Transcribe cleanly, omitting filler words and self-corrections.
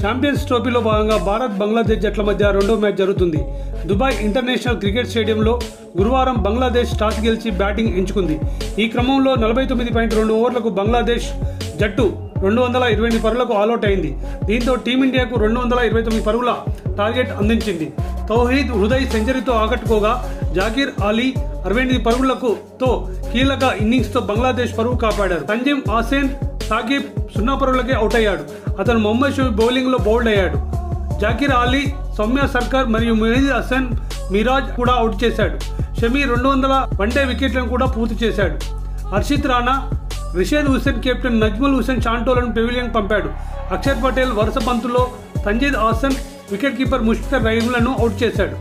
Champions ట్రోఫీలో భాగంగా భారత్ బంగ్లాదేశ్ జట్ల మధ్య రెండో మ్యాచ్ జరుగుతుంది. దుబాయ్ ఇంటర్నేషనల్ క్రికెట్ స్టేడియంలో గురువారం బంగ్లాదేశ్ టాస్ గెలిచి బ్యాటింగ్ ఎంచుకుంది. ఈ క్రమంలో 49.2 ఓవర్లకు బంగ్లాదేశ్ జట్టు 228 పరుగులకు ఆల్అౌట్ అయింది. దీంతో టీమిండియాకు 229 పరుగుల టార్గెట్ అందించింది. తౌహీద్ హృదయ్ సెంచరీతో ఆకట్టుకోగా జాకీర్ అలీ 68 పరుగులతో కీలక ఇన్నింగ్స్తో బంగ్లాదేశ్ పరువు కాపాడారు. సంజీవ్ హసన్ సాకిబ్ 0 పరుగులకే అవుట్ అయ్యాడు. అతను మొహమ్మద్ షమి బౌలింగ్లో బౌల్డ్ అయ్యాడు. జాకీర్ అలీ, సౌమ్య సర్కార్ మరియు మెహదీ హసన్ మిరాజ్ కూడా అవుట్ చేశాడు. షమి 200 వన్డే వికెట్లను కూడా పూర్తి చేశాడు. హర్షిత్ రాణా, రిషాద్ హుసేన్, కెప్టెన్ నజ్ముల్ హుసేన్ చాంటోలను పెవిలియన్ పంపాడు. అక్షర్ పటేల్ వరుస బంతుల్లో తంజీద్ హసన్, వికెట్ కీపర్ ముష్ఫికర్ రహీంలను అవుట్ చేశాడు.